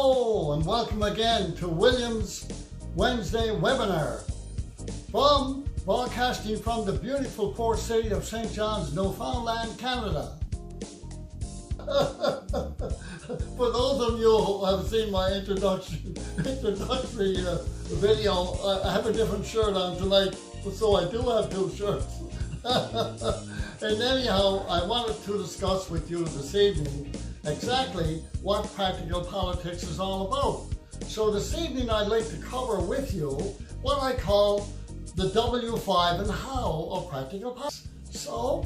Hello and welcome again to William's Wednesday webinar broadcasting from the beautiful port city of St. John's, Newfoundland, Canada. For those of you who have seen my introductory video, I have a different shirt on tonight, so I do have two shirts. And anyhow, I wanted to discuss with you this evening exactly what practical politics is all about. So this evening I'd like to cover with you what I call the W5 and how of practical politics. So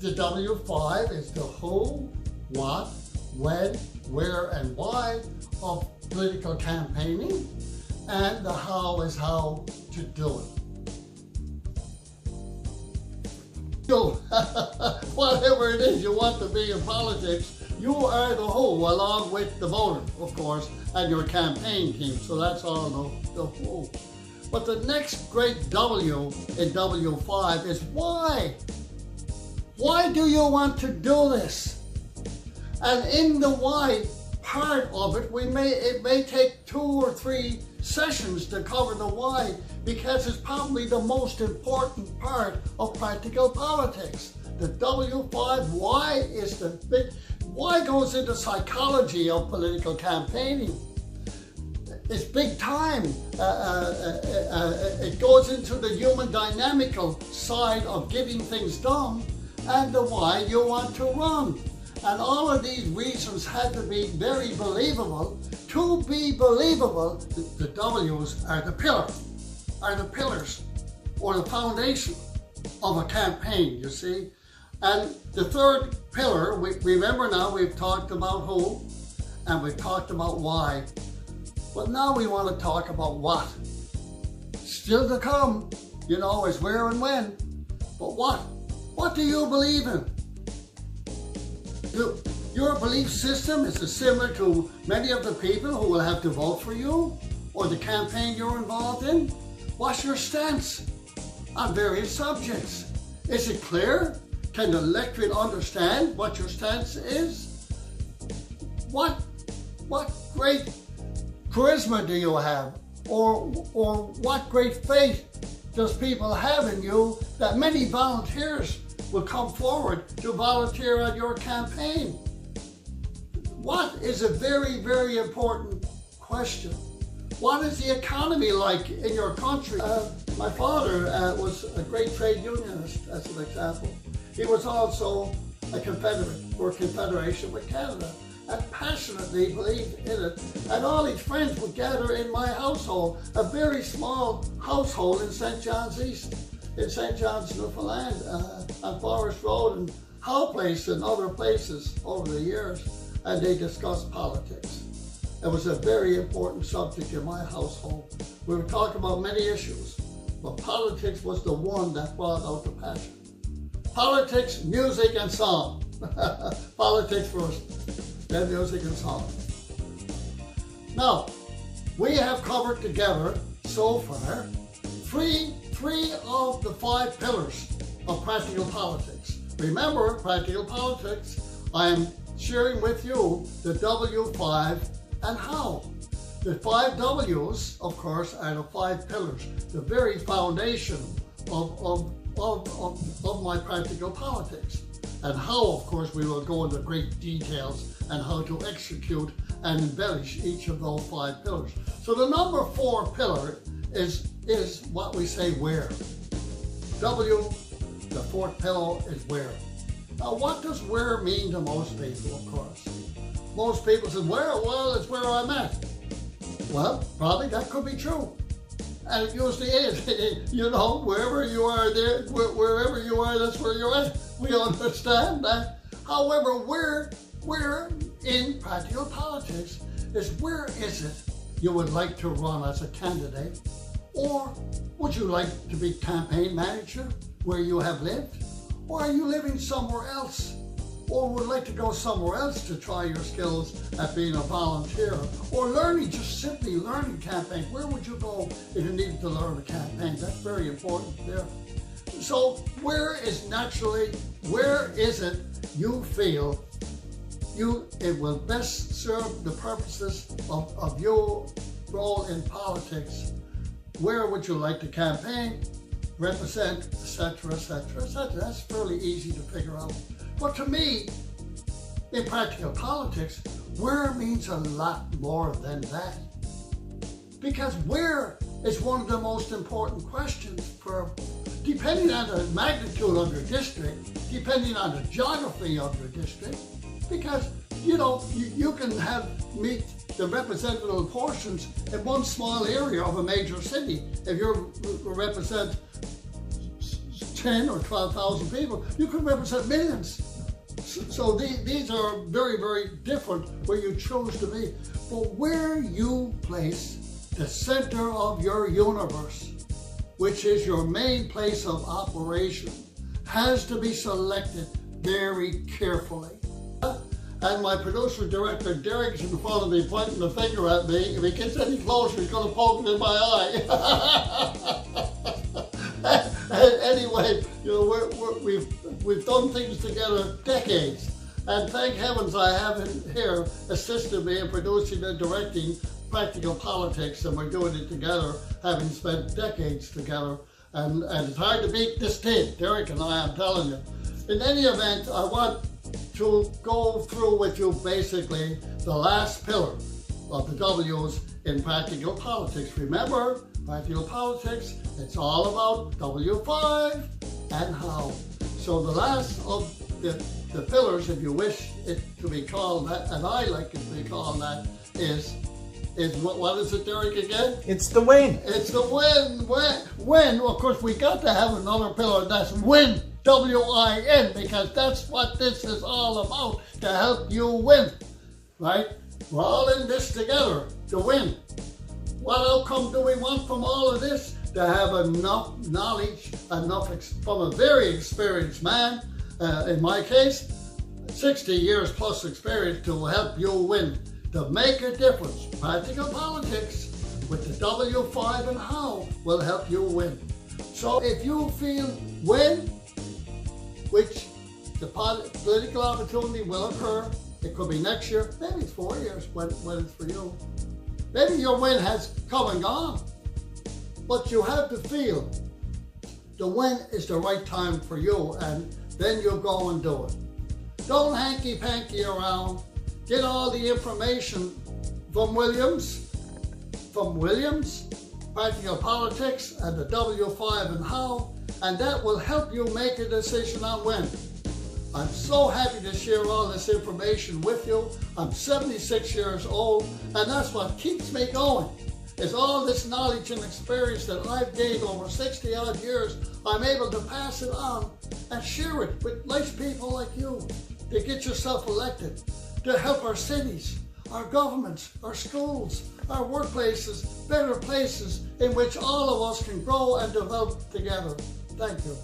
the W5 is the who, what, when, where and why of political campaigning, and the how is how to do it. So, whatever it is you want to be in politics, you are the who, along with the voter, of course, and your campaign team. So that's all the who. But the next great W in W5 is why. Why do you want to do this? And in the why part of it, it may take 2 or 3 sessions to cover the why, because it's probably the most important part of practical politics. The W5, why is the big, why goes into psychology of political campaigning. It's big time. It goes into the human dynamical side of getting things done and the why you want to run. And all of these reasons had to be very believable. To be believable, the W's are the pillars or the foundation of a campaign, you see. And the third pillar, remember now we've talked about who and we've talked about why. But now we want to talk about what. Still to come, you know, is where and when. But what? What do you believe in? Your belief system is similar to many of the people who will have to vote for you or the campaign you're involved in. What's your stance on various subjects? Is it clear? Can the electorate understand what your stance is? What great charisma do you have? Or what great faith does people have in you that many volunteers will come forward to volunteer on your campaign? What is a very, very important question. What is the economy like in your country? My father was a great trade unionist, as an example. He was also a Confederate for Confederation with Canada and passionately believed in it. And all his friends would gather in my household, a very small household in St. John's East, in St. John's, Newfoundland, on Forest Road and Howe Place and other places over the years, and they discussed politics. It was a very important subject in my household. We would talk about many issues, but politics was the one that brought out the passion. Politics, music, and song. Politics first, then music and song. Now, we have covered together so far three of the 5 pillars of practical politics. Remember, practical politics, I am sharing with you the W5 and how. The 5 W's, of course, are the 5 pillars, the very foundation of my practical politics. And how, of course, we will go into great details and how to execute and embellish each of those 5 pillars. So the number 4 pillar is what we say where. W, the 4th pillar is where. Now what does where mean to most people, of course? Most people say, where? Well, it's where I'm at. Well, probably that could be true. And it usually is. You know, wherever you are there, wherever you are, that's where you're at. We understand that. However, where in practical politics is where is it you would like to run as a candidate? Or would you like to be campaign manager where you have lived? Or are you living somewhere else? Or would like to go somewhere else to try your skills at being a volunteer? Or learning, just simply learning campaign. Where would you go if you needed to learn a campaign? That's very important there. So where is it you feel it will best serve the purposes of your role in politics. Where would you like to campaign, represent, etc., etc., etc. That's fairly easy to figure out. But to me, in practical politics, where means a lot more than that. Because where is one of the most important questions for, depending on the magnitude of your district, depending on the geography of your district, because you can meet the representative portions in one small area of a major city. If you represent 10 or 12,000 people, you could represent millions. So these are very, very different where you choose to be. But where you place the center of your universe, which is your main place of operation, has to be selected very carefully. And my producer director Derek is in front of me pointing the finger at me. If he gets any closer, he's going to poke it in my eye. Anyway, we've done things together decades, and thank heavens I have him here assisting me in producing and directing Practical Politics, and we're doing it together, having spent decades together. And it's hard to beat this team, Derek and I, I'm telling you. In any event, I want to go through with you basically the last pillar of the W's in Practical Politics. Remember, Practical Politics, it's all about W5 and how. So the last of the pillars, if you wish it to be called that, and I like it to be called that, is what is it, Derek, again? It's the win. It's the win. Win. Of course, we got to have another pillar, that's win. W-I-N, because that's what this is all about, to help you win, right? We're all in this together to win. What outcome do we want from all of this? To have enough knowledge, from a very experienced man, in my case, 60 years plus experience to help you win, to make a difference. Practical Politics with the W5 and how will help you win. So if you feel win, which the political opportunity will occur, it could be next year, maybe it's 4 years when it's for you. Maybe your win has come and gone, but you have to feel the win is the right time for you, and then you go and do it. Don't hanky-panky around. Get all the information from Williams, Practical Politics, and the W5 and how, and that will help you make a decision on when. I'm so happy to share all this information with you. I'm 76 years old, and that's what keeps me going, is all this knowledge and experience that I've gained over 60 odd years. I'm able to pass it on and share it with nice people like you to get yourself elected, to help our cities, our governments, our schools, our workplaces, better places in which all of us can grow and develop together. Thank you.